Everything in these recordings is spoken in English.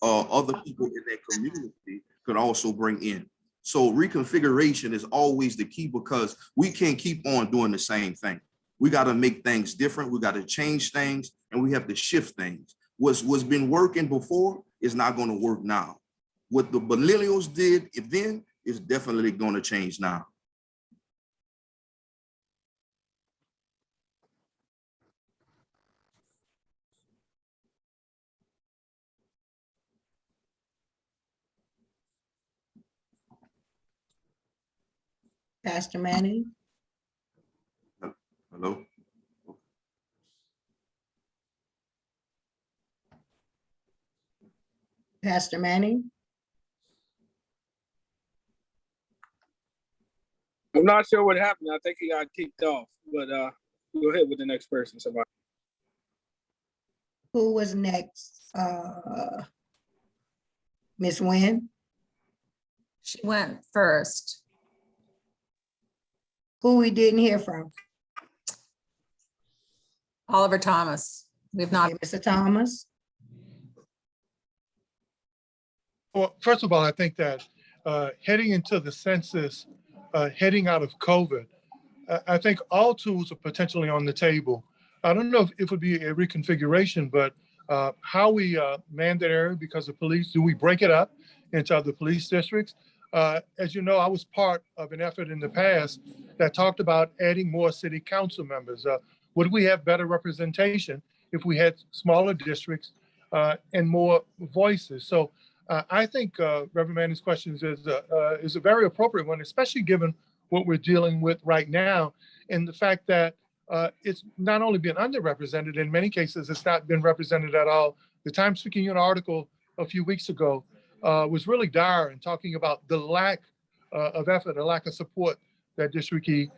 other people in that community could also bring in. So reconfiguration is always the key because we can't keep on doing the same thing. We got to make things different. We got to change things and we have to shift things. What's been working before is not going to work now. What the millennials did then is definitely going to change now. Pastor Manning. Hello? Pastor Manning. I'm not sure what happened. I think he got kicked off, but go ahead with the next person. Somebody. Who was next? Ms. Nguyen? She went first. Who we didn't hear from? Oliver Thomas. We've not. Okay, Mr. Thomas? Well, first of all, I think that heading into the census, heading out of COVID, I think all tools are potentially on the table. I don't know if it would be a reconfiguration, but how we man that area because of police, do we break it up into other police districts? As you know, I was part of an effort in the past that talked about adding more city council members. Would we have better representation if we had smaller districts and more voices? So I think Reverend Manning's question is a very appropriate one, especially given what we're dealing with right now and the fact that it's not only been underrepresented, in many cases, it's not been represented at all. The Times-Picayune article a few weeks ago was really dire in talking about the lack of effort, the lack of support that District E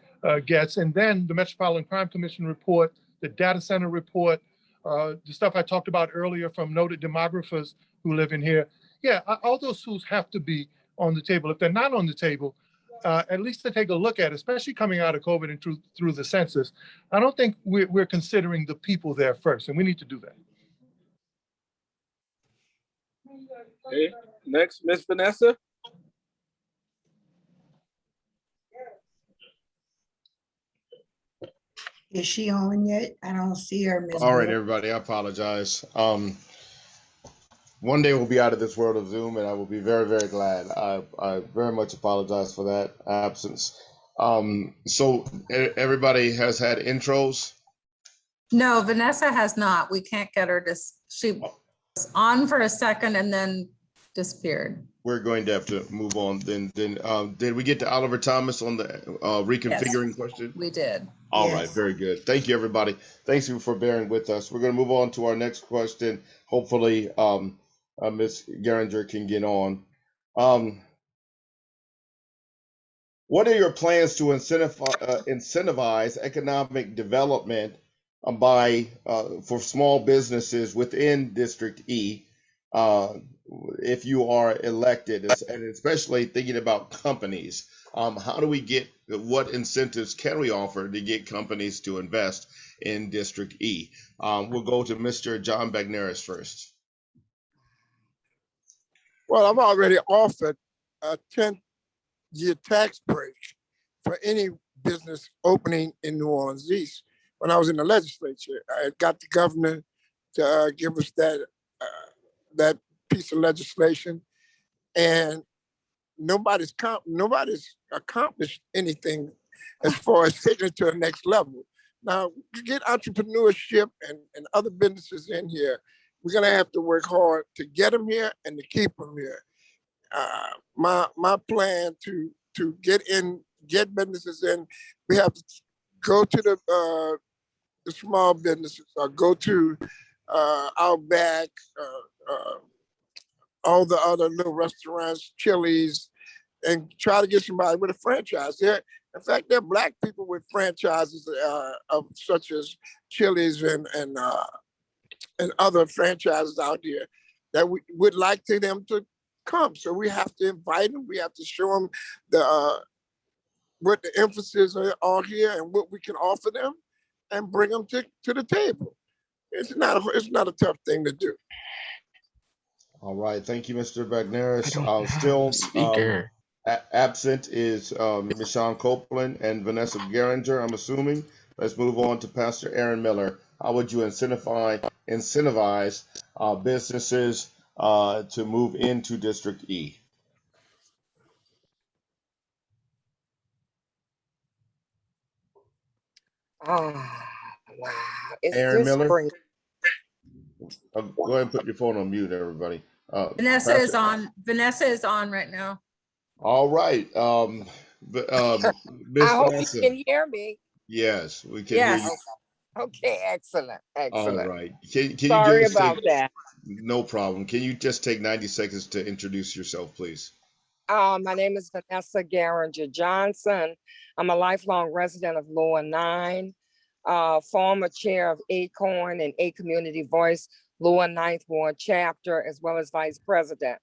gets. And then the Metropolitan Crime Commission report, the data center report, the stuff I talked about earlier from noted demographers who live in here. Yeah, all those tools have to be on the table. If they're not on the table, at least to take a look at, especially coming out of COVID and through the census, I don't think we're considering the people there first, and we need to do that. Okay. Next, Miss Vanessa. Is she on yet? I don't see her. Ms. All right, Wood. everybody, I apologize. One day we'll be out of this world of Zoom, and I will be very, very glad. I very much apologize for that absence. So everybody has had intros. No, Vanessa has not. We can't get her to, she was on for a second and then disappeared. We're going to have to move on. Then did we get to Oliver Thomas on the reconfiguring question? We did. All Yes. right, very good. Thank you, everybody. Thanks for bearing with us. We're going to move on to our next question. Hopefully, Ms. Geringer can get on. What are your plans to incentivize economic development for small businesses within District E if you are elected, and especially thinking about companies? How do we get, what incentives can we offer to get companies to invest in District E? We'll go to Mr. John Bagneris first. Well, I've already offered a 10-year tax break for any business opening in New Orleans East. When I was in the legislature, I got the governor to give us that piece of legislation, and nobody's accomplished anything as far as taking it to the next level. Now, to get entrepreneurship and other businesses in here, we're gonna have to work hard to get them here and to keep them here. My plan to get businesses in, we have to go to the small businesses, or go to Outback, all the other little restaurants, Chili's, and try to get somebody with a franchise. In fact, there are Black people with franchises such as Chili's and other franchises out here that we would like them to come. So we have to invite them. We have to show them what the emphasis are here and what we can offer them, and bring them to the table. It's not a tough thing to do. All right, thank you, Mr. Bagneris. I don't have Still a speaker. absent is Ms. Sean Copeland and Vanessa Geringer, I'm assuming. Let's move on to Pastor Aaron Miller. How would you incentivize businesses to move into District E? Ah, wow. Is Aaron this Miller, spring? go ahead and put your phone on mute, everybody. Vanessa is Pastor- on, Vanessa is on right now. All right, Ms. I hope you Vanessa. can hear me. Yes, we can hear Yes. you. Okay, excellent, All excellent. right. Can you Sorry just about take, that. no problem. Can you just take 90 seconds to introduce yourself, please? My name is Vanessa Geringer Johnson. I'm a lifelong resident of Lower 9, former chair of ACORN and A Community Voice, Lower 9th Ward chapter, as well as vice president.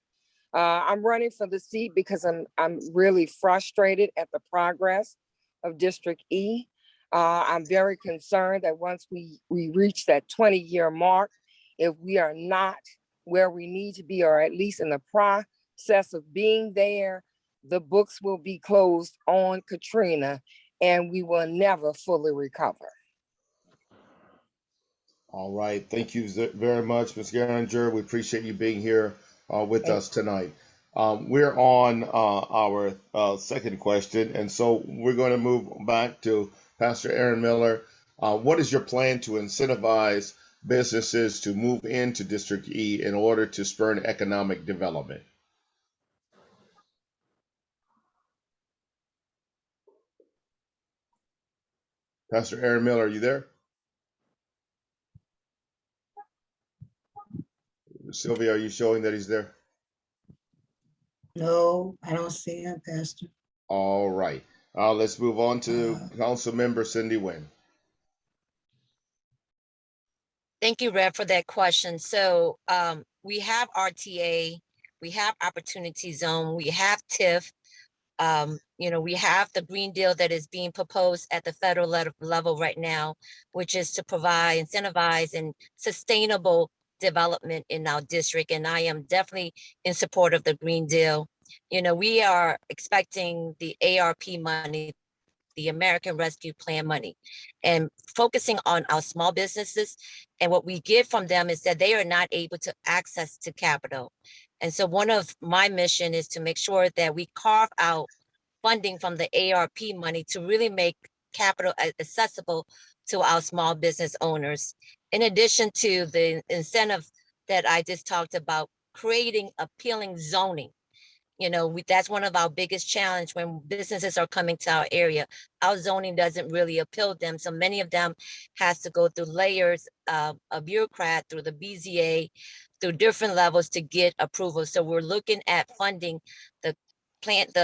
I'm running for the seat because I'm really frustrated at the progress of District E. I'm very concerned that once we reach that 20-year mark, if we are not where we need to be, or at least in the process of being there, the books will be closed on Katrina and we will never fully recover. All right. Thank you very much, Ms. Geringer. We appreciate you being here with us tonight. We're on our second question, and so we're going to move back to Pastor Aaron Miller. What is your plan to incentivize businesses to move into District E in order to spur economic development? Pastor Aaron Miller, are you there? Sylvia, are you showing that he's there? No, I don't see him, Pastor. All right. Let's move on to Council Member Cindy Nguyen. Thank you, Rev, for that question. So we have RTA, we have Opportunity Zone, we have TIF. We have the Green Deal that is being proposed at the federal level right now, which is to provide, incentivize, and sustainable development in our district. And I am definitely in support of the Green Deal. We are expecting the ARP money, the American Rescue Plan money, and focusing on our small businesses. And what we get from them is that they are not able to access to capital. And so one of my mission is to make sure that we carve out funding from the ARP money to really make capital accessible to our small business owners. In addition to the incentive that I just talked about, creating appealing zoning. That's one of our biggest challenge when businesses are coming to our area. Our zoning doesn't really appeal to them. So many of them has to go through layers of a bureaucrat, through the BZA, through different levels to get approval. So we're looking at funding the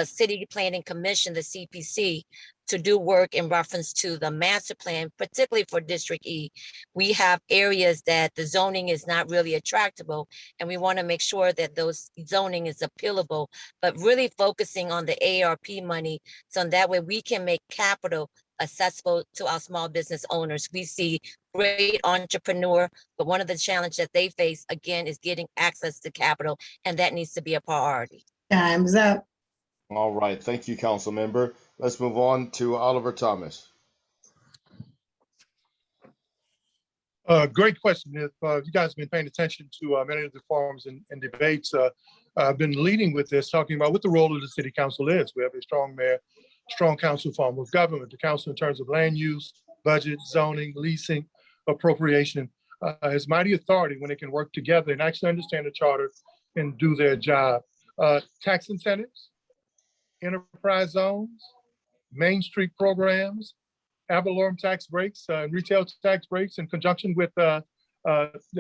City Planning Commission, the CPC, to do work in reference to the master plan, particularly for District E. We have areas that the zoning is not really attractable, and we want to make sure that those zoning is appealable, but really focusing on the ARP money, so that way we can make capital accessible to our small business owners. We see great entrepreneur, but one of the challenges that they face, again, is getting access to capital, and that needs to be a priority. Time's up. All right. Thank you, Council Member. Let's move on to Oliver Thomas. Great question. If you guys have been paying attention to many of the forums and debates, I've been leading with this, talking about what the role of the city council is. We have a strong mayor, strong council form of government. The council, in terms of land use, budget, zoning, leasing, appropriation, has mighty authority when it can work together and actually understand the charter and do their job. Tax incentives, enterprise zones, Main Street programs, ad valorem tax breaks, retail tax breaks in conjunction with the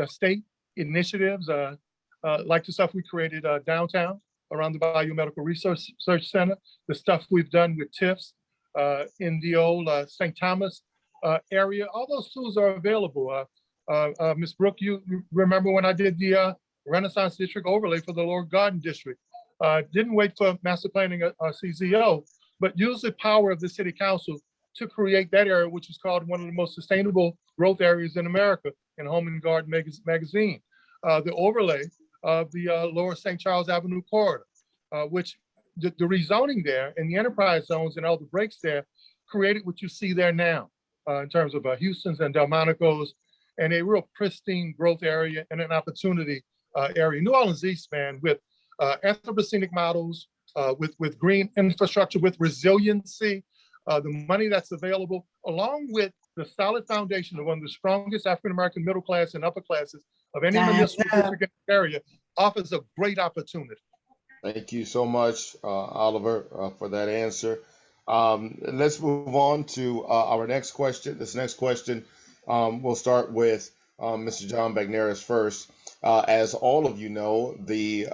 state initiatives, like the stuff we created downtown around the Biomedical Research Center, the stuff we've done with TIFs in the old St. Thomas area. All those tools are available. Ms. Brooke, you remember when I did the Renaissance District overlay for the Lower Garden District? Didn't wait for master planning CZO, but use the power of the city council to create that area, which is called one of the most sustainable growth areas in America in Home and Garden magazine. The overlay of the Lower St. Charles Avenue corridor, which the rezoning there and the enterprise zones and all the breaks there created what you see there now in terms of Houston's and Delmonico's, and a real pristine growth area and an opportunity area. New Orleans East, man, with anthropocenic models, with green infrastructure, with resiliency, the money that's available, along with the solid foundation of one of the strongest African-American middle class and upper classes of any municipal district in the area, offers a great opportunity. Thank you so much, Oliver, for that answer. Let's move on to our next question. This next question, we'll start with Mr. John Bagneris first. As all of you know, the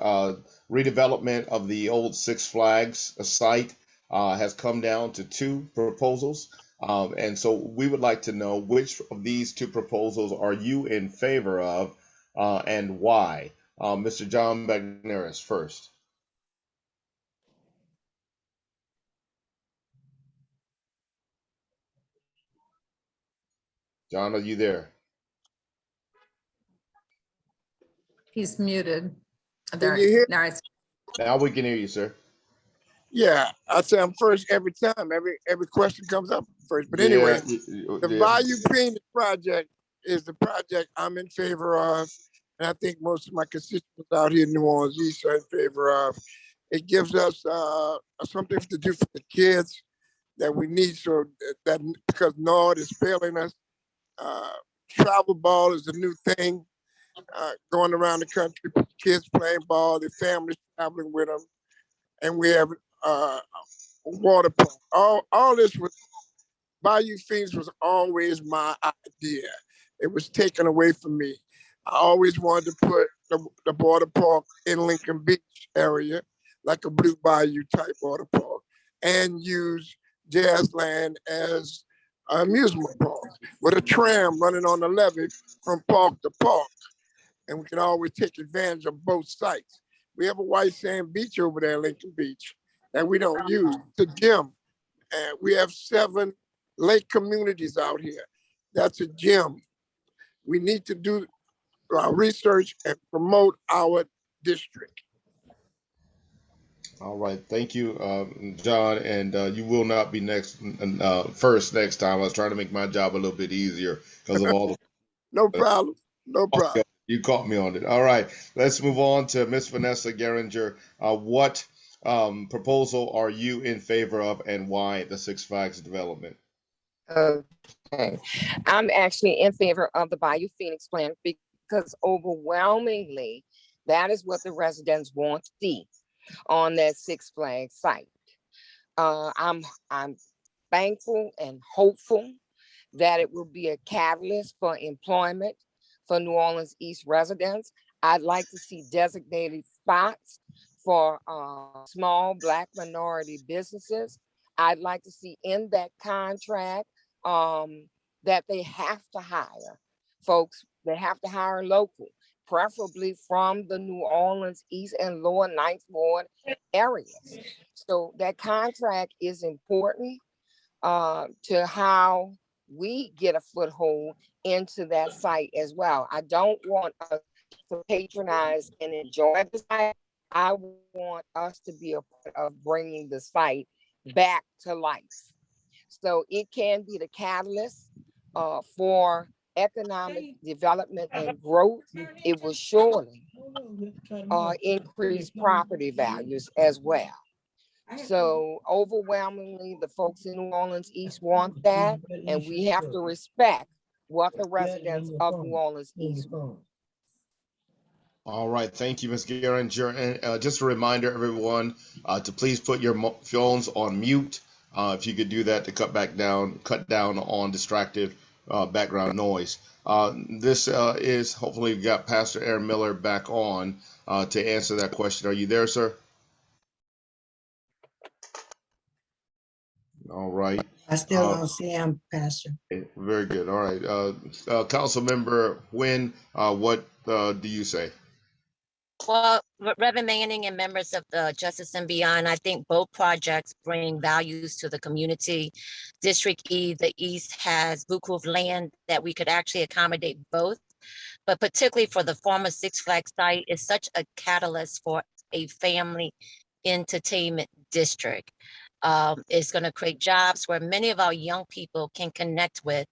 redevelopment of the old Six Flags site has come down to 2 proposals. And so we would like to know which of these 2 proposals are you in favor of and why? Mr. John Bagneris first. John, are you there? He's muted. Can you hear? Now it's- Now we can hear you, sir. Yeah, I say I'm first every time. Every question comes up first. But anyway, the Bayou Phoenix project is the project I'm in favor of. And I think most of my constituents out here in New Orleans East are in favor of. It gives us something to do for the kids that we need, so that because NORD is failing us. Travel ball is a new thing going around the country, kids playing ball, their families traveling with them. And we have water park. All this was, Bayou Phoenix was always my idea. It was taken away from me. I always wanted to put the water park in Lincoln Beach area, like a Blue Bayou type water park, and use Jazzland as amusement park with a tram running on the levee from park to park. And we can always take advantage of both sites. We have a white sand beach over there in Lincoln Beach that we don't use. It's a gym. And we have 7 lake communities out here. That's a gym. We need to do research and promote our district. All right, thank you, John, and you will not be first next time. I was trying to make my job a little bit easier because of all the. No problem. No problem. You caught me on it. All right, let's move on to Miss Vanessa Geringer. What proposal are you in favor of, and why the Six Flags development? Okay, I'm actually in favor of the Bayou Phoenix plan because overwhelmingly, that is what the residents want to see on that Six Flags site. I'm thankful and hopeful that it will be a catalyst for employment for New Orleans East residents. I'd like to see designated spots for small Black minority businesses. I'd like to see in that contract that they have to hire folks, they have to hire local, preferably from the New Orleans East and Lower Ninth Ward areas. So that contract is important to how we get a foothold into that site as well. I don't want us to patronize and enjoy the site. I want us to be a part of bringing the site back to life. So it can be the catalyst for economic development and growth. It will surely increase property values as well. So overwhelmingly, the folks in New Orleans East want that, and we have to respect what the residents of New Orleans East want. All right, thank you, Ms. Geringer. And just a reminder, everyone, to please put your phones on mute. If you could do that to cut down on distracted background noise. This is, hopefully we got Pastor Aaron Miller back on to answer that question. Are you there, sir? All right. I still don't see him, Pastor. Very good. All right. Council Member Nguyen, what do you say? Well, Reverend Manning and members of the Justice and Beyond, I think both projects bring values to the community. District E, the East has buku of land that we could actually accommodate both. but particularly for the former Six Flags site, is such a catalyst for a family entertainment district. It's going to create jobs where many of our young people can connect with.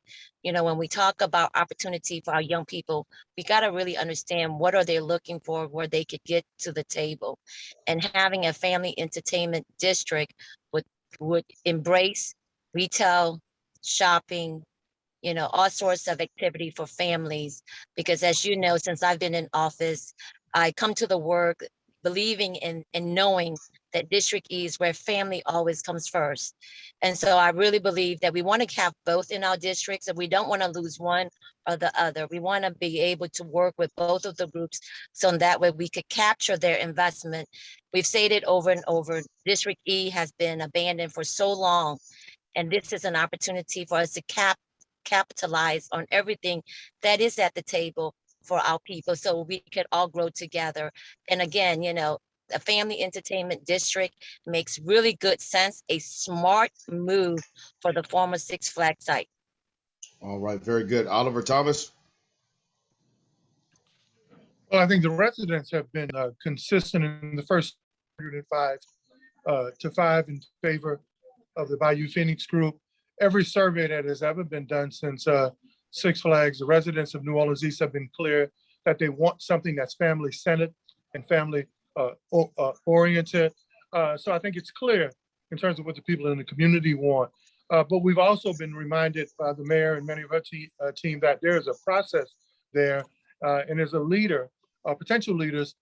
You know, when we talk about opportunity for our young people, we got to really understand what are they looking for, where they could get to the table. And having a family entertainment district would embrace retail, shopping, you know, all sorts of activity for families. Because as you know, since I've been in office, I come to the work believing in and knowing that District E is where family always comes first. And so I really believe that we want to have both in our districts, and we don't want to lose one or the other. We want to be able to work with both of the groups so that way we could capture their investment. We've said it over and over, District E has been abandoned for so long, and this is an opportunity for us to capitalize on everything that is at the table for our people so we could all grow together. And again, you know, a family entertainment district makes really good sense, a smart move for the former Six Flags site. All right, very good. Oliver Thomas? Well, I think the residents have been consistent in the first 105 to 5 in favor of the Bayou Phoenix group. Every survey that has ever been done since Six Flags, the residents of New Orleans East have been clear that they want something that's family-centered and family oriented. So I think it's clear in terms of what the people in the community want. But we've also been reminded by the mayor and many of her team that there is a process there, and as a leader, potential leaders,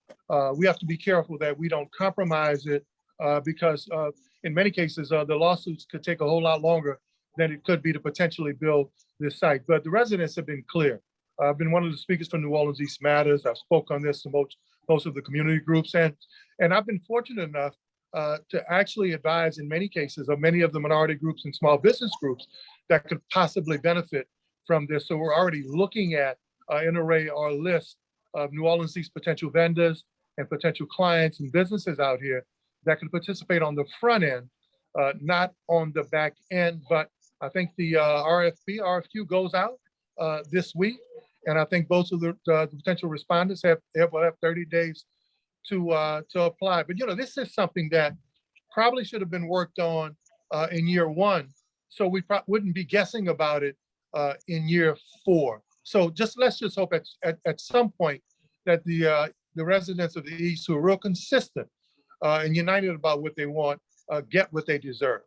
we have to be careful that we don't compromise it because in many cases, the lawsuits could take a whole lot longer than it could be to potentially build this site. But the residents have been clear. I've been one of the speakers for New Orleans East Matters. I've spoke on this to most of the community groups, and I've been fortunate enough to actually advise in many cases of many of the minority groups and small business groups that could possibly benefit from this. So we're already looking at an array or list of New Orleans East potential vendors and potential clients and businesses out here that can participate on the front end, not on the back end. But I think the RFQ goes out this week. And I think both of the potential respondents will have 30 days to apply. But, you know, this is something that probably should have been worked on in year one. So we wouldn't be guessing about it in year 4. So let's just hope at some point that the residents of the East who are real consistent and united about what they want get what they deserve.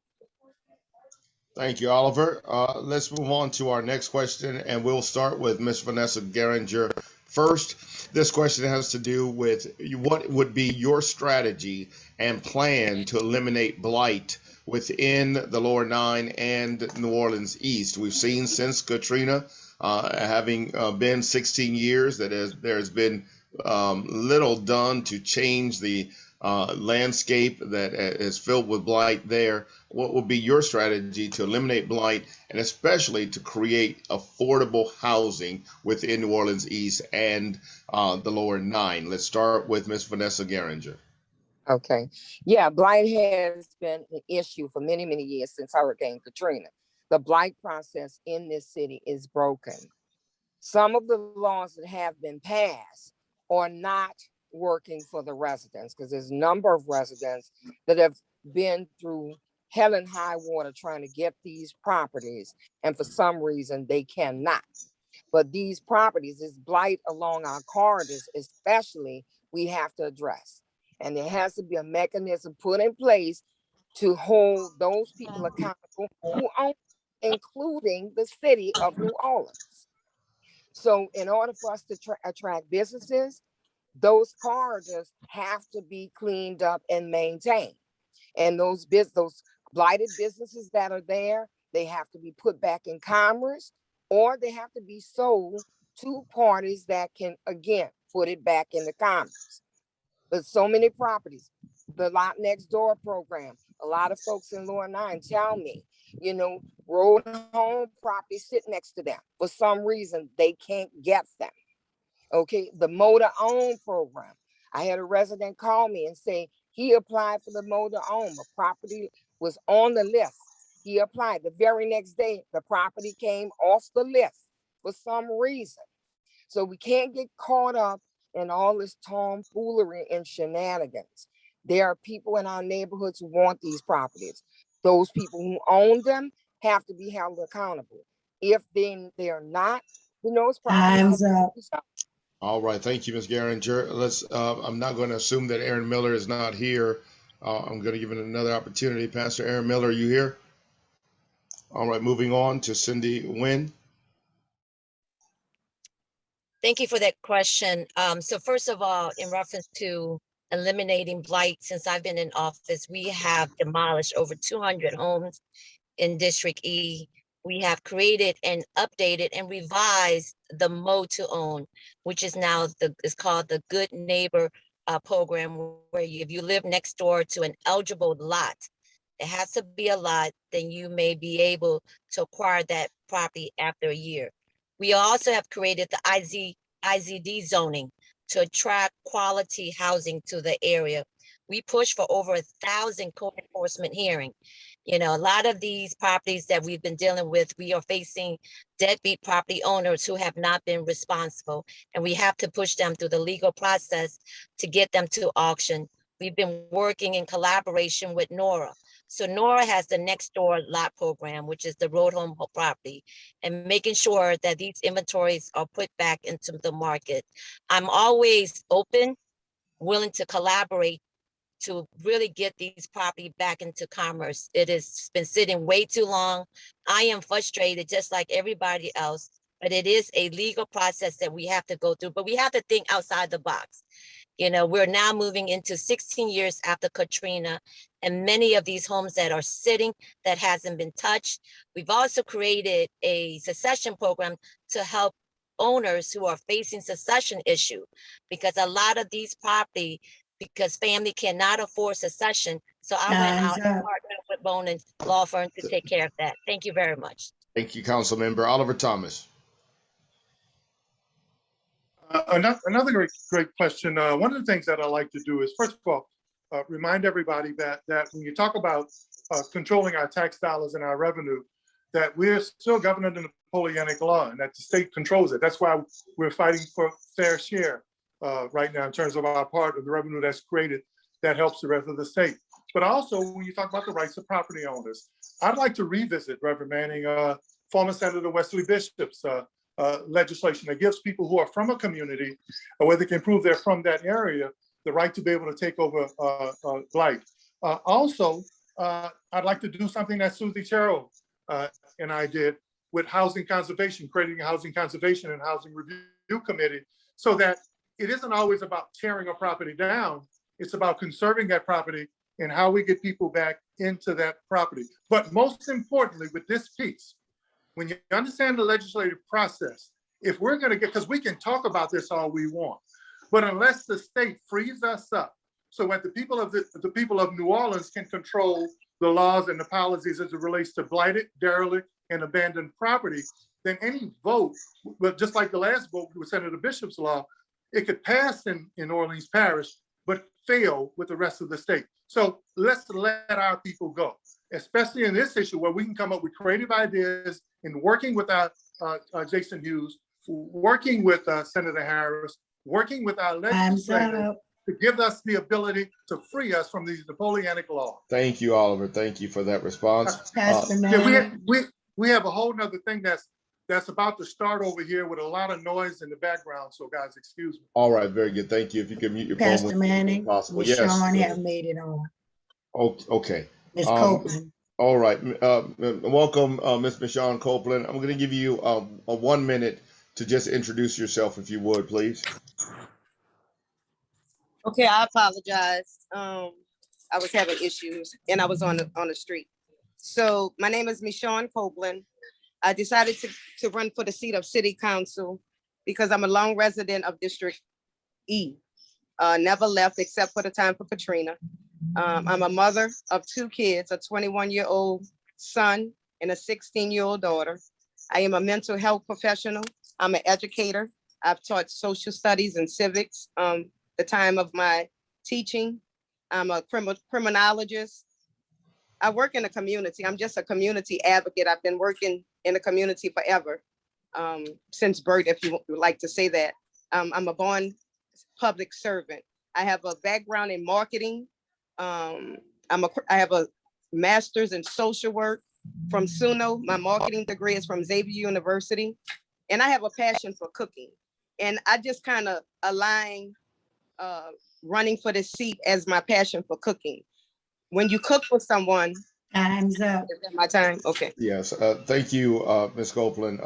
Thank you, Oliver. Let's move on to our next question, and we'll start with Ms. Vanessa Geringer first. This question has to do with what would be your strategy and plan to eliminate blight within the Lower 9 and New Orleans East. We've seen since Katrina, having been 16 years, that there has been little done to change the landscape that is filled with blight there. What would be your strategy to eliminate blight and especially to create affordable housing within New Orleans East and the Lower 9? Let's start with Ms. Vanessa Geringer. Okay. Yeah, blight has been an issue for many, many years since Hurricane Katrina. The blight process in this city is broken. Some of the laws that have been passed are not working for the residents because there's a number of residents that have been through hell and high water trying to get these properties, and for some reason they cannot. But these properties, this blight along our corridors especially, we have to address. And there has to be a mechanism put in place to hold those people accountable who own, including the city of New Orleans. So in order for us to attract businesses, those corridors have to be cleaned up and maintained. And those blighted businesses that are there, they have to be put back in commerce, or they have to be sold to parties that can, again, put it back into commerce. But so many properties, the Lot Next Door program, a lot of folks in Lower 9 tell me, you know, road home properties sit next to them. For some reason, they can't get them. Okay, the motor own program. I had a resident call me and say he applied for the motor own. The property was on the list. He applied. The very next day, the property came off the list for some reason. So we can't get caught up in all this tomfoolery and shenanigans. There are people in our neighborhoods who want these properties. Those people who own them have to be held accountable. If they're not, then those properties. Time's up. All right, thank you, Ms. Garinger. I'm not going to assume that Aaron Miller is not here. I'm going to give it another opportunity. Pastor Aaron Miller, are you here? All right, moving on to Cindy Nguyen. Thank you for that question. So first of all, in reference to eliminating blight, since I've been in office, we have demolished over 200 homes in District E. We have created and updated and revised the Mode to Own, which is now is called the Good Neighbor program, where if you live next door to an eligible lot, it has to be a lot, then you may be able to acquire that property after a year. We also have created the IZD zoning to attract quality housing to the area. We push for over 1,000 code enforcement hearings. You know, a lot of these properties that we've been dealing with, we are facing deadbeat property owners who have not been responsible, and we have to push them through the legal process to get them to auction. We've been working in collaboration with NORA. So NORA has the next door lot program, which is the road home property, and making sure that these inventories are put back into the market. I'm always open, willing to collaborate to really get these property back into commerce. It has been sitting way too long. I am frustrated just like everybody else, but it is a legal process that we have to go through, but we have to think outside the box. You know, we're now moving into 16 years after Katrina, and many of these homes that are sitting that hasn't been touched. We've also created a succession program to help owners who are facing succession issue, because a lot of these property, because family cannot afford succession. So I went out Time's and up. partnered with Bonin Law Firm to take care of that. Thank you very much. Thank you, Council Member Oliver Thomas. Another great question. One of the things that I like to do is, first of all, remind everybody that when you talk about controlling our tax dollars and our revenue, that we're still governed under the Napoleonic law and that the state controls it. That's why we're fighting for fair share right now in terms of our part of the revenue that's created that helps the rest of the state. But also, when you talk about the rights of property owners, I'd like to revisit, Reverend Manning, former Senator Wesley Bishop's legislation that gives people who are from a community, where they can prove they're from that area, the right to be able to take over blight. Also, I'd like to do something that Susie Terrell and I did with housing conservation, creating a housing conservation and housing review committee, so that it isn't always about tearing a property down. It's about conserving that property and how we get people back into that property. But most importantly, with this piece, when you understand the legislative process, if we're going to get, because we can talk about this all we want, but unless the state frees us up so that the people of New Orleans can control the laws and the policies as it relates to blighted, derelict, and abandoned property, then any vote, but just like the last vote with Senator Bishop's law, it could pass in Orleans Parish, but fail with the rest of the state. So let's let our people go, especially in this issue where we can come up with creative ideas in working with our Jason Hughes, working with Senator Harris, working with our legislators to give us the ability to free us from these Napoleonic laws. Thank you, Oliver. Thank you for that response. We have a whole nother thing that's about to start over here with a lot of noise in the background. So guys, excuse me. All right, very good. Thank you. If you can mute your phone. Pastor Manning, Possible. Ms. Yes. Shawn have made it on. Okay. Ms. Copeland. All right. Welcome, Ms. Michonne Copeland. I'm going to give you a 1 minute to just introduce yourself, if you would, please. Okay, I apologize. I was having issues and I was on the street. So my name is Michonne Copeland. I decided to run for the seat of City Council because I'm a long resident of District E. Never left except for the time for Katrina. I'm a mother of 2 kids, a 21-year-old son and a 16-year-old daughter. I am a mental health professional. I'm an educator. I've taught social studies and civics the time of my teaching. I'm a criminologist. I work in the community. I'm just a community advocate. I've been working in the community forever. since birth, if you would like to say that. I'm a born public servant. I have a background in marketing. I have a master's in social work from SUNO. My marketing degree is from Xavier University. And I have a passion for cooking. And I just kind of align running for this seat as my passion for cooking. When you cook for someone, Time's up. is that my time? Okay. Yes, thank you, Ms. Copeland.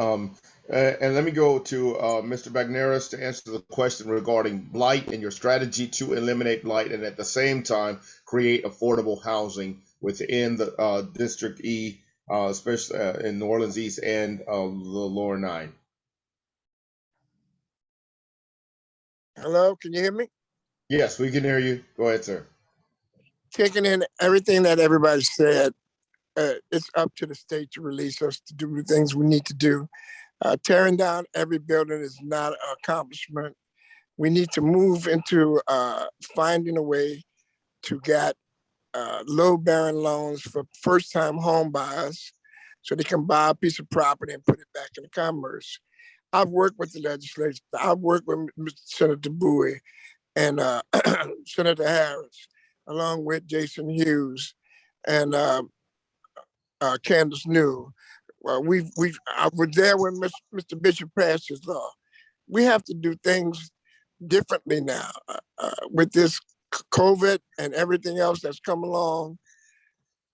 And let me go to Mr. Bagneris to answer the question regarding blight and your strategy to eliminate blight and at the same time create affordable housing within the District E, especially in New Orleans East and the Lower Nine. Hello, can you hear me? Yes, we can hear you. Go ahead, sir. Taking in everything that everybody said, it's up to the state to release us to do the things we need to do. Tearing down every building is not an accomplishment. We need to move into finding a way to get low-bearing loans for first-time home buyers so they can buy a piece of property and put it back into commerce. I've worked with the legislature. I've worked with Mr. Senator Bowie and Senator Harris, along with Jason Hughes and Candace New. Well, I was there when Mr. Bishop passed his law. We have to do things differently now with this COVID and everything else that's come along.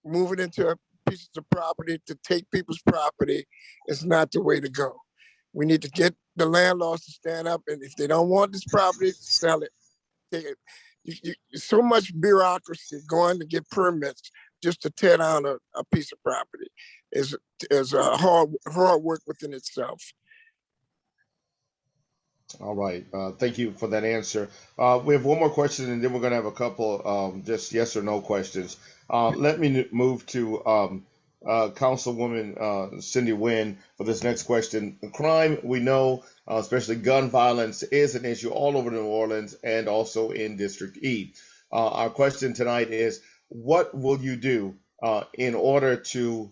Moving into pieces of property to take people's property is not the way to go. We need to get the landlords to stand up, and if they don't want this property, sell it. So much bureaucracy going to get permits just to tear down a piece of property is a hard work within itself. All right. Thank you for that answer. We have one more question, and then we're going to have a couple just yes or no questions. Let me move to Councilwoman Cindy Nguyen for this next question. Crime, we know, especially gun violence, is an issue all over New Orleans and also in District E. Our question tonight is, what will you do in order to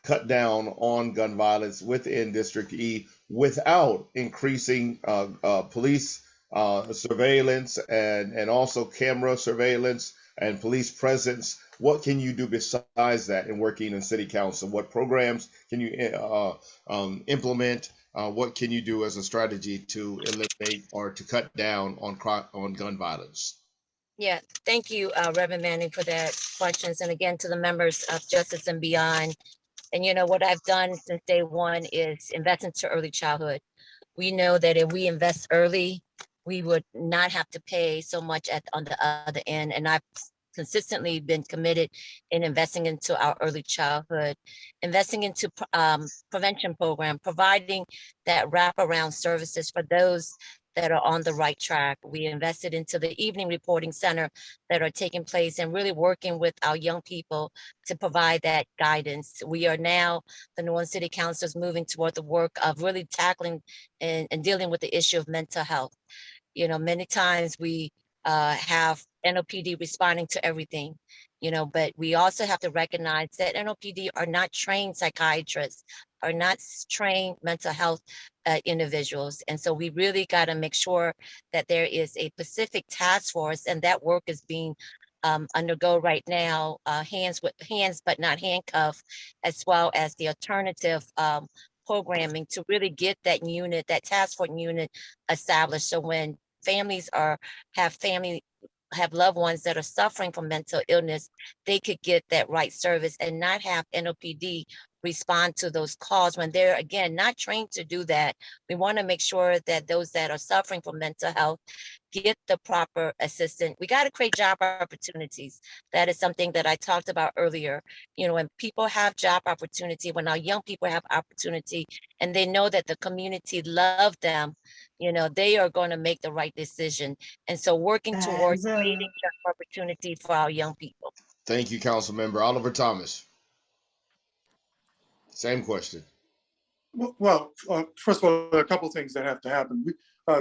cut down on gun violence within District E without increasing police surveillance and also camera surveillance and police presence? What can you do besides that in working in City Council? What programs can you implement? What can you do as a strategy to eliminate or to cut down on gun violence? Yeah, thank you, Reverend Manning, for that questions. And again, to the members of Justice and Beyond. And you know, what I've done since day one is invest into early childhood. We know that if we invest early, we would not have to pay so much on the other end. And I've consistently been committed in investing into our early childhood, investing into prevention program, providing that wraparound services for those that are on the right track. We invested into the evening reporting center that are taking place and really working with our young people to provide that guidance. We are now, the New Orleans City Council is moving toward the work of really tackling and dealing with the issue of mental health. You know, many times we have NOPD responding to everything, you know, but we also have to recognize that NOPD are not trained psychiatrists, are not trained mental health individuals. And so we really got to make sure that there is a specific task force, and that work is being undergo right now, hands but not handcuffed, as well as the alternative programming to really get that unit, that task force unit established. So when families have loved ones that are suffering from mental illness, they could get that right service and not have NOPD respond to those calls when they're, again, not trained to do that. We want to make sure that those that are suffering from mental health get the proper assistance. We got to create job opportunities. That is something that I talked about earlier. You know, when people have job opportunity, when our young people have opportunity and they know that the community love them, you know, they are going to make the right decision. And so working towards creating job opportunity for our young people. Thank you, Council Member Oliver Thomas. Same question. Well, first of all, a couple of things that have to happen.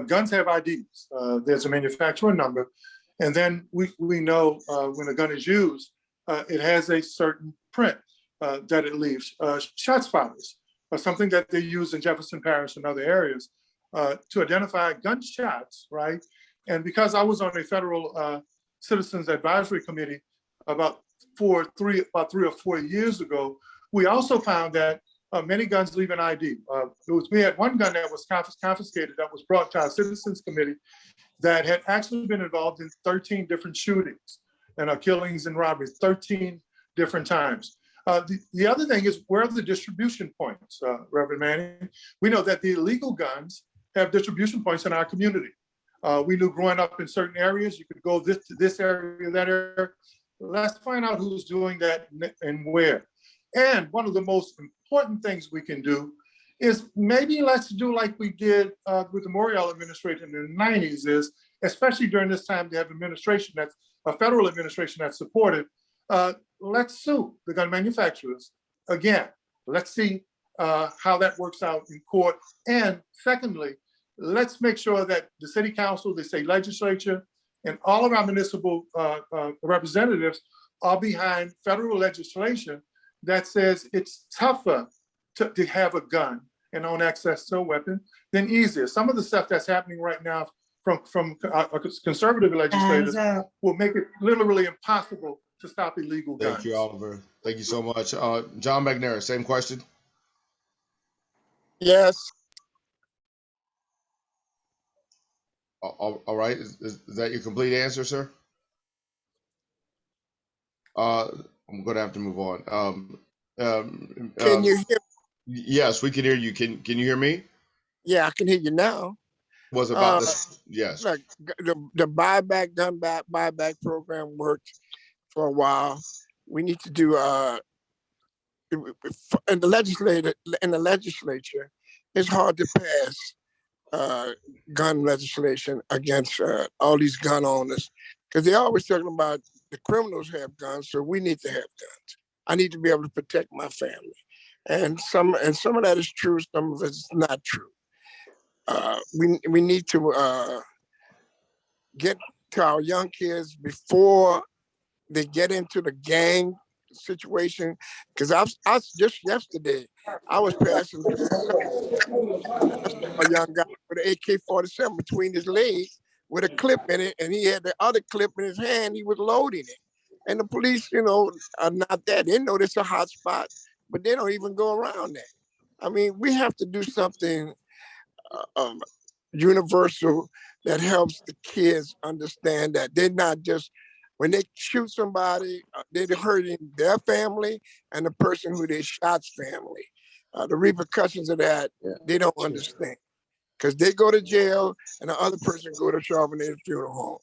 Guns have IDs. There's a manufacturer number. And then we know when a gun is used, it has a certain print that it leaves. Shot spotters something that they use in Jefferson Parish and other areas to identify gunshots, right? And because I was on a federal Citizens Advisory Committee about 3 or 4 years ago, we also found that many guns leave an ID. We had one gun that was confiscated that was brought to our Citizens Committee that had actually been involved in 13 different shootings and killings and robberies, 13 different times. The other thing is, where are the distribution points, Reverend Manning? We know that the illegal guns have distribution points in our community. We knew growing up in certain areas, you could go to this area, that area. Let's find out who's doing that and where. And one of the most important things we can do is maybe let's do like we did with the Morial administration in the 90s, is especially during this time they have administration that's a federal administration that's supported. Let's sue the gun manufacturers. Again, let's see how that works out in court. And secondly, let's make sure that the city council, the state legislature, and all of our municipal representatives are behind federal legislation that says it's tougher to have a gun and own access to a weapon than easier. Some of the stuff that's happening right now from conservative legislators will make it literally impossible to stop illegal guns. Thank you, Oliver. Thank you so much. John McNair, same question. Yes. All right. Is that your complete answer, sir? I'm going to have to move on. Can you hear? Yes, we can hear you. Can you hear me? Yeah, I can hear you now. Was about this? Yes. Look, the buyback program worked for a while. We need to do in the legislature. It's hard to pass gun legislation against all these gun owners, because they're always talking about the criminals have guns, so we need to have guns. I need to be able to protect my family, and some of that is true. Some of it's not true. We need to get to our young kids before they get into the gang situation. Because I just yesterday I was passing a young guy with an AK-47 between his legs with a clip in it, and he had the other clip in his hand. He was loading it, and the police, are not that. They know it's a hot spot, but they don't even go around that. I mean, we have to do something universal that helps the kids understand that they're not just, when they shoot somebody, they're hurting their family and the person who they shot's family. The repercussions of that, they don't understand, because they go to jail and the other person go to Charbonnet Funeral Home.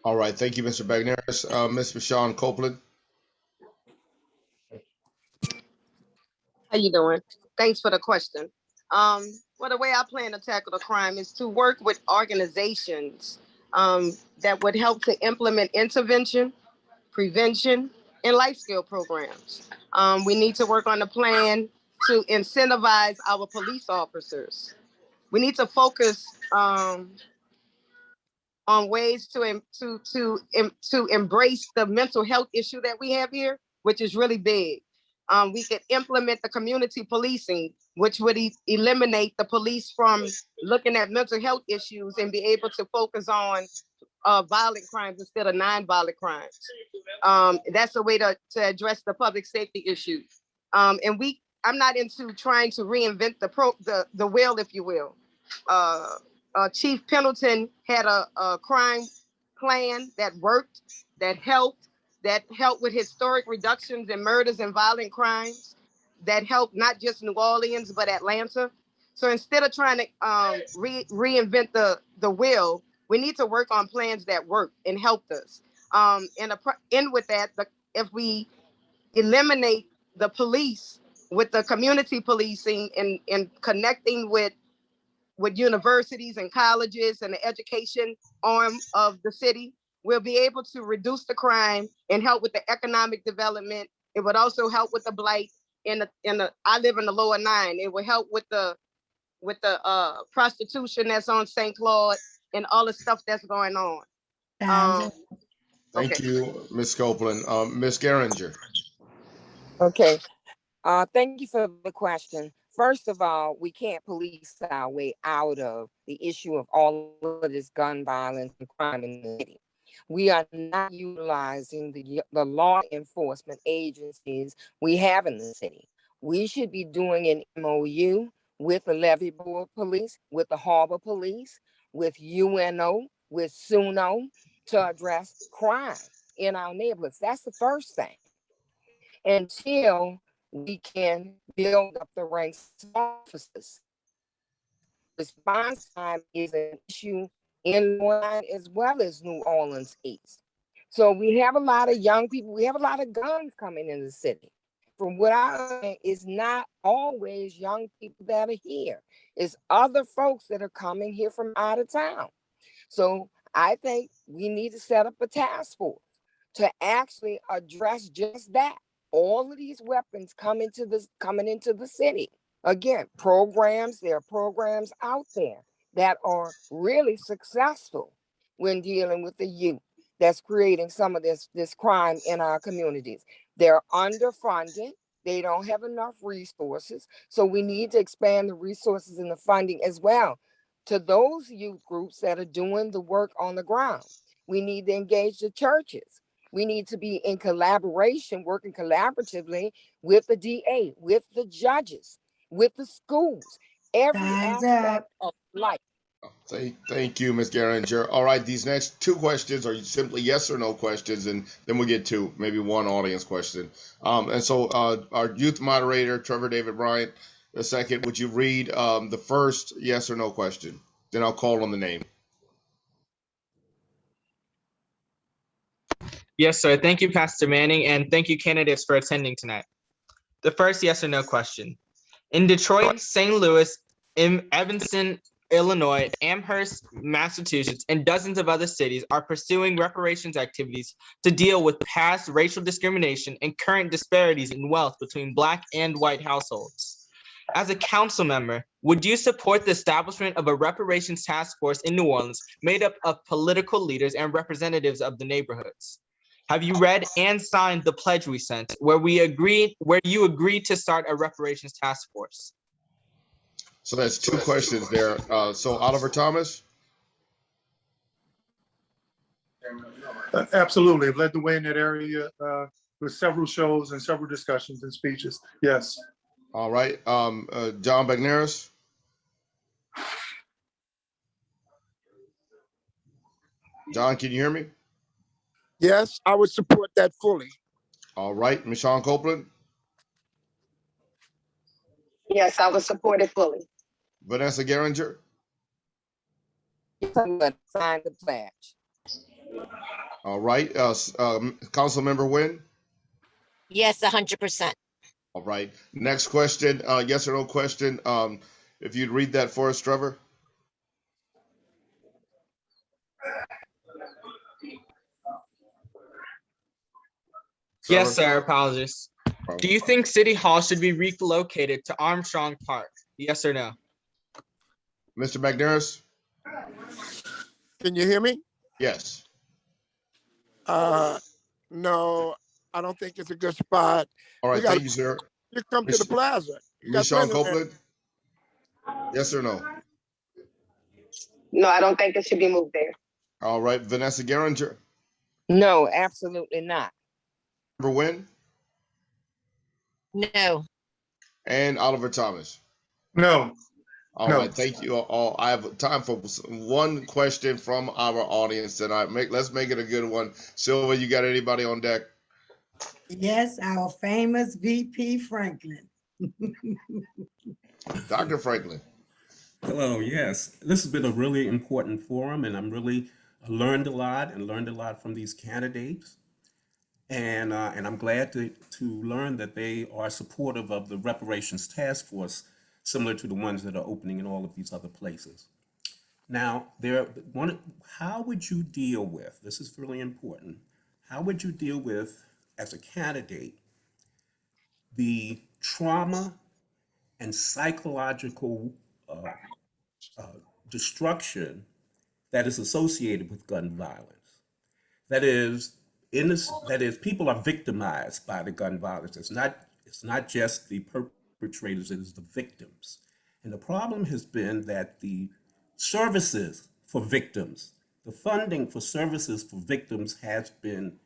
All right. Thank you, Mr. Bagneris. Ms. Michonne Copeland. How you doing? Thanks for the question. Well, the way I plan to tackle the crime is to work with organizations that would help to implement intervention, prevention, and life skill programs. We need to work on a plan to incentivize our police officers. We need to focus on ways to embrace the mental health issue that we have here, which is really big. We could implement the community policing, which would eliminate the police from looking at mental health issues and be able to focus on violent crimes instead of non-violent crimes. That's a way to address the public safety issue. And I'm not into trying to reinvent the wheel, if you will. Chief Pendleton had a crime plan that worked, that helped with historic reductions in murders and violent crimes, that helped not just New Orleans, but Atlanta. So instead of trying to reinvent the wheel, we need to work on plans that work and helped us. And with that, if we eliminate the police with the community policing and connecting with universities and colleges and the education arm of the city, we'll be able to reduce the crime and help with the economic development. It would also help with the blight I live in the lower 9. It would help with the prostitution that's on St. Claude and all the stuff that's going on. Thank you, Ms. Copeland. Ms. Geringer. Okay. Thank you for the question. First of all, we can't police our way out of the issue of all of this gun violence and crime in the city. We are not utilizing the law enforcement agencies we have in the city. We should be doing an MOU with the Levee Board Police, with the Harbor Police, with UNO, with SUNO to address crime in our neighborhoods. That's the first thing. Until we can build up the ranks of officers. Response time is an issue in North as well as New Orleans East. So we have a lot of young people, we have a lot of guns coming in the city. From what I understand, it's not always young people that are here. It's other folks that are coming here from out of town. So I think we need to set up a task force to actually address just that. All of these weapons coming into the city. Again, there are programs out there that are really successful when dealing with the youth that's creating some of this crime in our communities. They're underfunded. They don't have enough resources. So we need to expand the resources and the funding as well to those youth groups that are doing the work on the ground. We need to engage the churches. We need to be in collaboration, working collaboratively with the DA, with the judges, with the schools, every Time's aspect of life. Thank you, Ms. Geringer. All right, these next two questions are simply yes or no questions, and then we'll get to maybe one audience question. And so our youth moderator, Trevor David Bryant, II, would you read the first yes or no question? Then I'll call on the name. Yes, sir. Thank you, Pastor Manning, and thank you, candidates, for attending tonight. The first yes or no question. In Detroit, St. Louis, Evanston, Illinois, Amherst, Massachusetts, and dozens of other cities are pursuing reparations activities to deal with past racial discrimination and current disparities in wealth between Black and white households. As a council member, would you support the establishment of a reparations task force in New Orleans made up of political leaders and representatives of the neighborhoods? Have you read and signed the pledge we sent, where you agreed to start a reparations task force? So that's two questions there. So Oliver Thomas? Absolutely. I've led the way in that area with several shows and several discussions and speeches. Yes. All right. John Bagneris? John, can you hear me? Yes, I would support that fully. All right. Michonne Copeland? Yes, I would support it fully. Vanessa Geringer? Yes, I would sign the pledge. All right. Councilmember Nguyen? Yes, 100%. All right. Next question, yes or no question. If you'd read that for us, Trevor. Yes, sir. Apologies. Do you think City Hall should be relocated to Armstrong Park? Yes or no? Mr. McNair's? Can you hear me? Yes. No, I don't think it's a good spot. All right, thank you, sir. You come to the plaza. Ms. Sean Copeland? Yes or no? No, I don't think it should be moved there. All right, Vanessa Geringer? No, absolutely not. Nguyen? No. And Oliver Thomas? No. All right, thank you all. I have time for one question from our audience tonight. Let's make it a good one. Silva, you got anybody on deck? Yes, our famous VP Franklin. Dr. Franklin. Hello, yes. This has been a really important forum, and I'm really learned a lot from these candidates. And I'm glad to learn that they are supportive of the reparations task force, similar to the ones that are opening in all of these other places. Now, how would you deal with, this is really important, how would you deal with, as a candidate, the trauma and psychological destruction that is associated with gun violence? That is, people are victimized by the gun violence. It's It's not just the perpetrators, it is the victims. And the problem has been that the services for victims, the funding for services for victims has been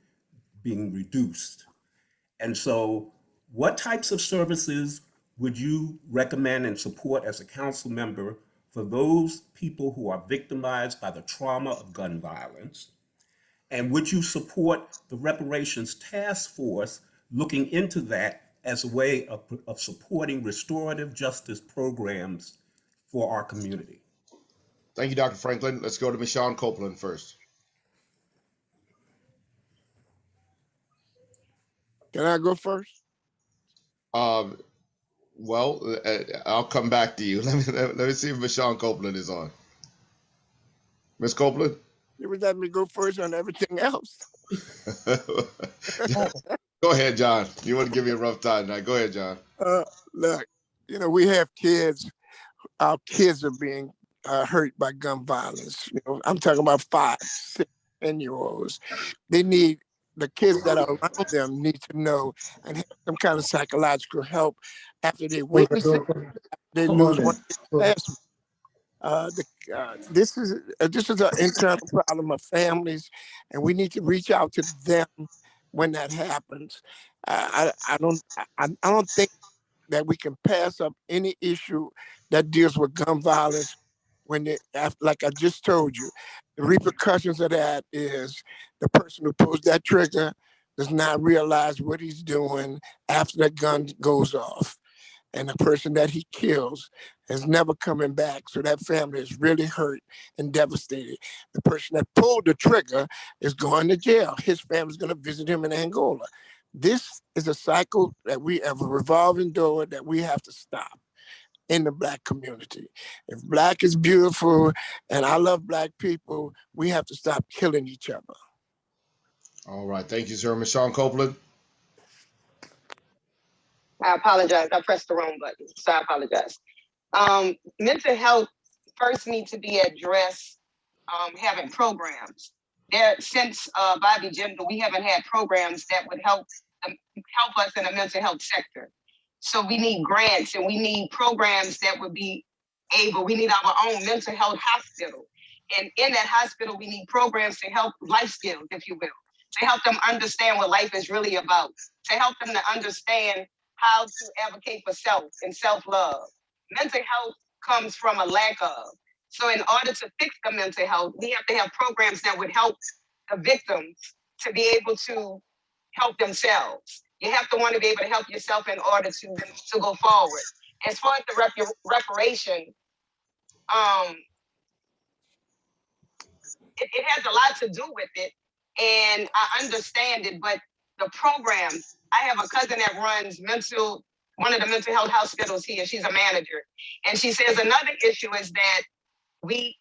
being reduced. And so what types of services would you recommend and support as a council member for those people who are victimized by the trauma of gun violence? And would you support the reparations task force looking into that as a way of supporting restorative justice programs for our community? Thank you, Dr. Franklin. Let's go to Michonne Copeland first. Can I go first? Well, I'll come back to you. Let me see if Michonne Copeland is on. Miss Copeland? You would let me go first on everything else. Go ahead, John. You want to give me a rough time tonight. Go ahead, John. Look, you know, we have kids. Our kids are being hurt by gun violence. You know, I'm talking about 5, 6, 10-year-olds. They need, the kids that are around them need to know and have some kind of psychological help after they witness it. They lose one classmate. This is an internal problem of families, and we need to reach out to them when that happens. I don't think that we can pass up any issue that deals with gun violence when like I just told you, the repercussions of that is the person who pulls that trigger does not realize what he's doing after that gun goes off. And the person that he kills is never coming back. So that family is really hurt and devastated. The person that pulled the trigger is going to jail. His family's going to visit him in Angola. This is a cycle that we have, a revolving door that we have to stop in the Black community. If Black is beautiful and I love Black people, we have to stop killing each other. All right. Thank you, sir. Michonne Copeland? I apologize. I pressed the wrong button, so I apologize. Mental health first needs to be addressed, having programs. Since Bobby Jindal, we haven't had programs that would help us in the mental health sector. So we need grants and we need programs that would be able, we need our own mental health hospital. And in that hospital, we need programs to help life skills, if you will, to help them understand what life is really about, to help them to understand how to advocate for self and self-love. Mental health comes from a lack of. So in order to fix the mental health, we have to have programs that would help the victims to be able to help themselves. You have to want to be able to help yourself in order to go forward. As far as the reparation, it has a lot to do with it, and I understand it, but the program, I have a cousin that runs one of the mental health hospitals here. She's a manager. And she says another issue is that we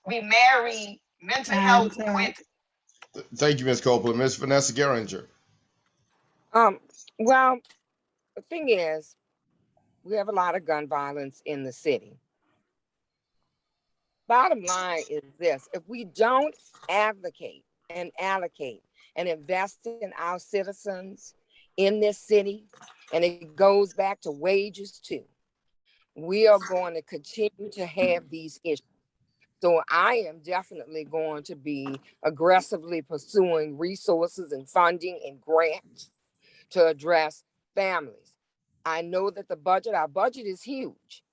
marry mental health with. Thank you, Ms. Copeland. Ms. Vanessa Geringer. Well, the thing is, we have a lot of gun violence in the city. Bottom line is this: if we don't advocate and allocate and invest in our citizens in this city, and it goes back to wages too, we are going to continue to have these issues. So I am definitely going to be aggressively pursuing resources and funding and grants to address families. I know that our budget is huge,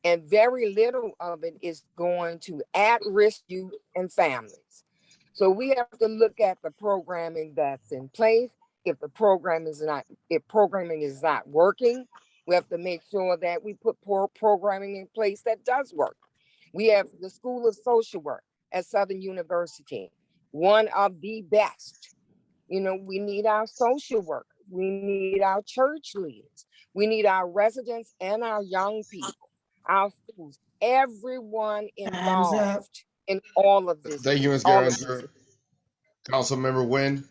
and very little of it is going to at-risk youth and families. So we have to look at the programming that's in place. If programming is not working, we have to make sure that we put programming in place that does work. We have the School of Social Work at Southern University, one of the best. You know, we need our social workers. We need our church leaders. We need our residents and our young people, our schools, everyone involved in all of this. Thank you, Ms. Geringer. Councilmember Wynn.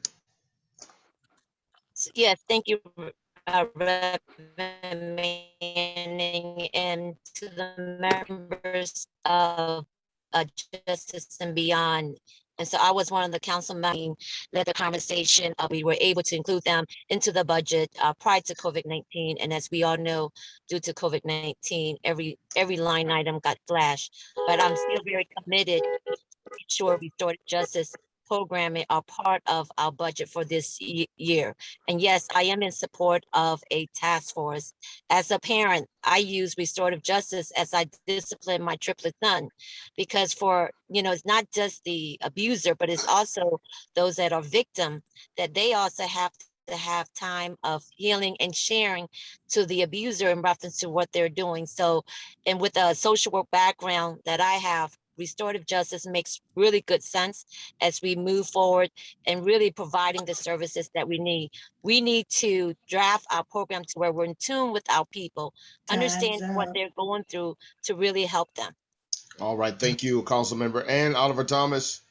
Yes, thank you, Reverend Manning, and to the members of Justice and Beyond. And so I was one of the council members led the conversation. We were able to include them into the budget prior to COVID-19. And as we all know, due to COVID-19, every line item got slashed. But I'm still very committed to ensure restorative justice programming are part of our budget for this year. And yes, I am in support of a task force. As a parent, I use restorative justice as I discipline my triplet son, because it's not just the abuser, but it's also those that are victim, that they also have to have time of healing and sharing to the abuser in reference to what they're doing. So, and with a social work background that I have, restorative justice makes really good sense as we move forward and really providing the services that we need. We need to draft our program to where we're in tune with our people, understand what they're going through to really help them. All right, thank you, Council Member. And Oliver Thomas.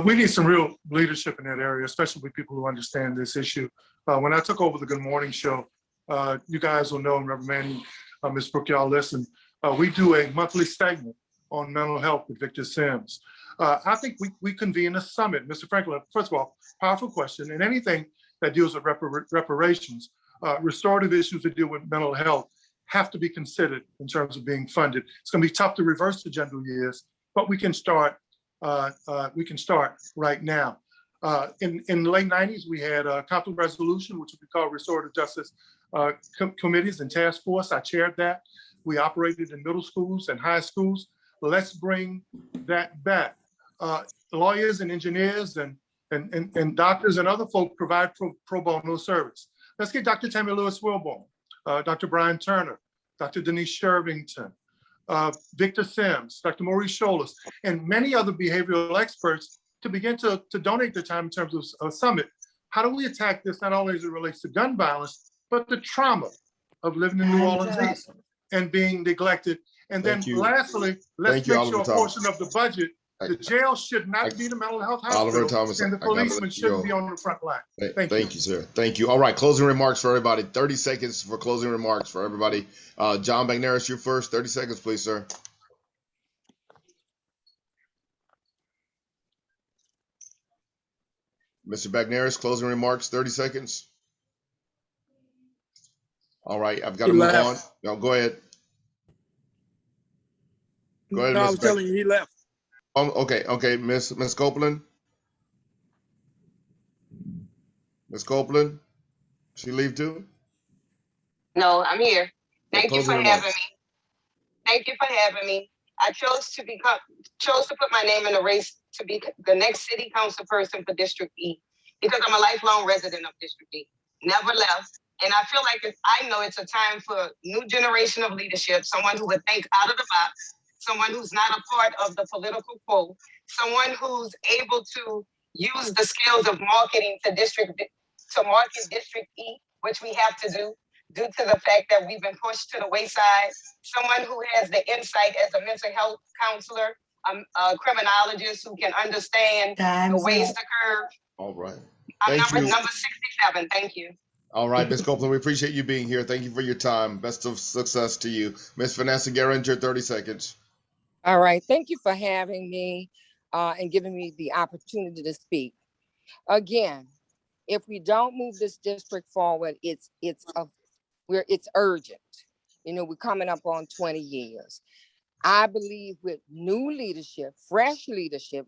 We need some real leadership in that area, especially with people who understand this issue. When I took over the Good Morning Show, you guys will know, and Reverend Manning, Ms. Brooke, y'all listen, we do a monthly segment on mental health with Victor Sims. I think we convene a summit. Mr. Franklin, first of all, powerful question, and anything that deals with reparations, restorative issues that deal with mental health have to be considered in terms of being funded. It's going to be tough to reverse the gender years, but we can start right now. In the late 90s, we had a conflict resolution, which we call restorative justice committees and task force. I chaired that. We operated in middle schools and high schools. Let's bring that back. Lawyers and engineers and doctors and other folk provide pro bono service. Let's get Dr. Tammy Lewis Wilborn, Dr. Brian Turner, Dr. Denise Shervington, Victor Sims, Dr. Maurice Scholas, and many other behavioral experts to begin to donate their time in terms of a summit. How do we attack this, not only as it relates to gun violence, but the trauma of living in New Orleans East and being neglected? And then lastly, let's make sure a portion of the budget, the jail should not be the mental health hospital, Thomas, and the policemen shouldn't be on the front line. Thank you, sir. Thank you. All right, closing remarks for everybody. 30 seconds for closing remarks for everybody. John McNaris, you first. 30 seconds, please, sir. Mr. McNaris, closing remarks, 30 seconds. All right, I've got to move on. No, go ahead. Go ahead, No, I was telling you he left. Okay, Miss Copeland. Miss Copeland, she leave too? No, I'm here. Thank you for closing having remarks. me. Thank you for having me. I chose to put my name in the race to be the next city council person for District E because I'm a lifelong resident of District E. Never left. And I feel like I know it's a time for a new generation of leadership, someone who would think out of the box, someone who's not a part of the political pool, someone who's able to use the skills of marketing to market District E, which we have to do due to the fact that we've been pushed to the wayside, someone who has the insight as a mental health counselor, a criminologist who can understand the ways to curve. All right. I'm Thank you. number 67. Thank you. All right, Ms. Copeland, we appreciate you being here. Thank you for your time. Best of success to you. Ms. Vanessa Garinger, 30 seconds. All right, thank you for having me and giving me the opportunity to speak. Again, if we don't move this district forward, it's urgent. You know, we're coming up on 20 years. I believe with new leadership, fresh leadership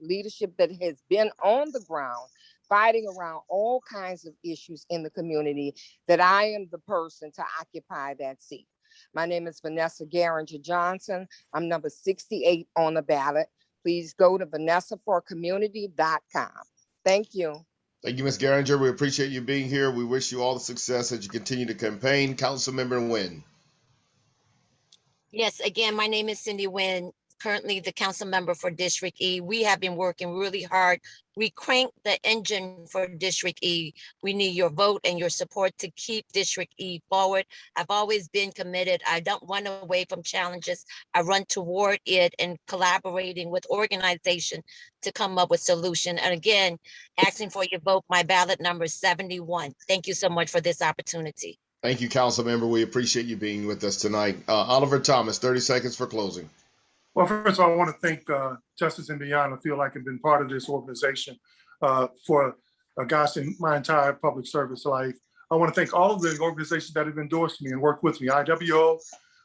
that has been on the ground, fighting around all kinds of issues in the community, that I am the person to occupy that seat. My name is Vanessa Garinger Johnson. I'm number 68 on the ballot. Please go to vanessaforcommunity.com. Thank you. Thank you, Ms. Garinger. We appreciate you being here. We wish you all the success as you continue to campaign. Councilmember Nguyen. Yes, again, my name is Cindy Nguyen, currently the council member for District E. We have been working really hard. We cranked the engine for District E. We need your vote and your support to keep District E forward. I've always been committed. I don't run away from challenges. I run toward it and collaborating with organization to come up with solution. And again, asking for your vote, my ballot number is 71. Thank you so much for this opportunity. Thank you, Councilmember. We appreciate you being with us tonight. Oliver Thomas, 30 seconds for closing. Well, first of all, I want to thank Justice and Beyond. I feel like I've been part of this organization for gosh, in my entire public service life. I want to thank all of the organizations that have endorsed me and worked with me. IWO,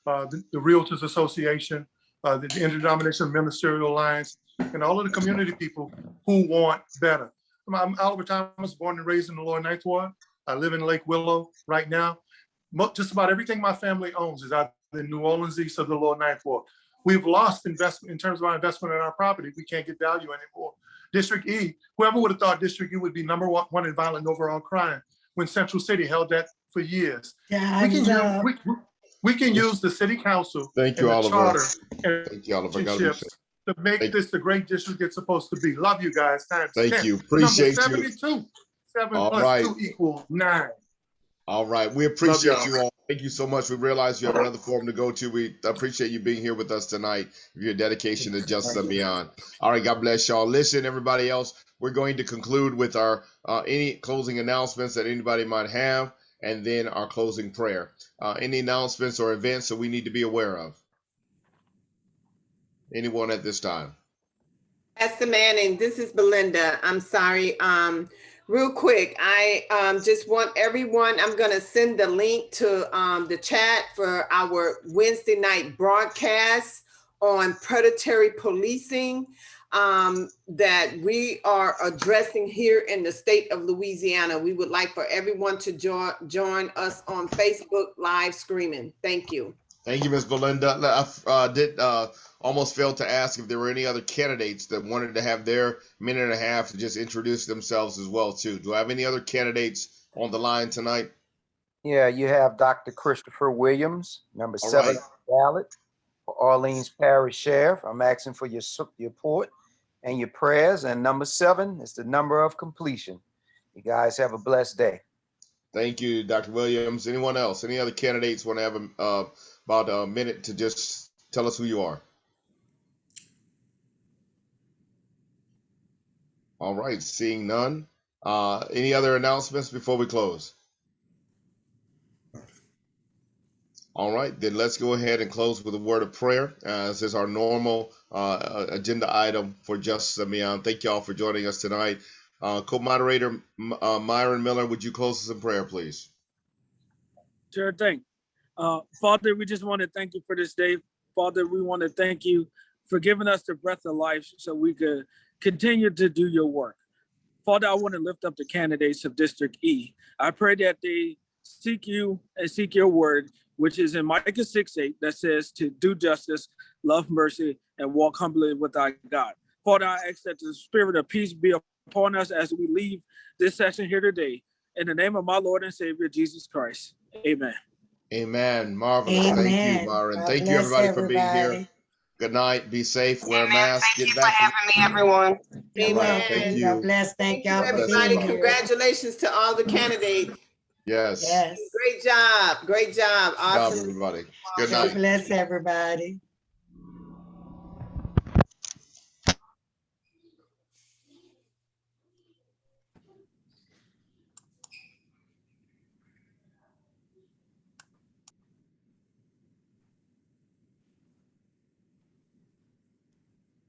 the Realtors Association, the Interdenominational Ministerial Alliance, and all of the community people who want better. I'm Oliver Thomas, born and raised in the Lower Ninth Ward. I live in Lake Willow right now. Just about everything my family owns is either in New Orleans East or the Lower Ninth Ward. We've lost investment in terms of our investment in our property. We can't get value anymore. District E, whoever would have thought District E would be number one in violent overall crime when Central City held that for years. We can use the city council Thank you, and the Oliver. charter Thank you, Oliver. and God bless you. to make this the great district it's supposed to be. Love you guys. Times Thank 10. you. Appreciate Number you. 72. 7 All plus right. 2 equals 9. All right. We appreciate y'all. you all. Thank you so much. We realize you have another forum to go to. We appreciate you being here with us tonight, your dedication to Justice and Beyond. All right. God bless y'all. Listen, everybody else, we're going to conclude with our any closing announcements that anybody might have, and then our closing prayer. Any announcements or events that we need to be aware of? Anyone at this time? Pastor Manning, this is Belinda. I'm sorry. Real quick, I just want everyone, I'm going to send the link to the chat for our Wednesday night broadcast on predatory policing that we are addressing here in the state of Louisiana. We would like for everyone to join us on Facebook live streaming. Thank you. Thank you, Ms. Belinda. I did almost fail to ask if there were any other candidates that wanted to have their minute and a half to just introduce themselves as well, too. Do I have any other candidates on the line tonight? Yeah, you have Dr. Christopher Williams, number All 7 right. ballot for Orleans Parish Sheriff. I'm asking for your support and your prayers. And number 7 is the number of completion. You guys have a blessed day. Thank you, Dr. Williams. Anyone else? Any other candidates want to have about a minute to just tell us who you are? All right, seeing none. Any other announcements before we close? All right, then let's go ahead and close with a word of prayer. This is our normal agenda item for Justice and Beyond. Thank you all for joining us tonight. Co-moderator Myron Miller, would you close us in prayer, please? Sure thing. Father, we just want to thank you for this day. Father, we want to thank you for giving us the breath of life so we could continue to do your work. Father, I want to lift up the candidates of District E. I pray that they seek you and seek your word, which is in Micah 6:8, that says to do justice, love mercy, and walk humbly with our God. Father, I ask that the spirit of peace be upon us as we leave this session here today. In the name of my Lord and Savior, Jesus Christ. Amen. Amen. Marvelous. Thank Amen. you, Myron. God Thank you, bless everybody, for being here. everybody. Good night. Be safe. Wear a Amen. mask. Thank Get you back for having me, everyone. You're All right, thank welcome. you. God bless. Thank y'all for Bless being Everybody, you. here. congratulations to all the candidates. Yes. Yes. Great job. Great job. Good job, Awesome. everybody. Good God night. bless everybody.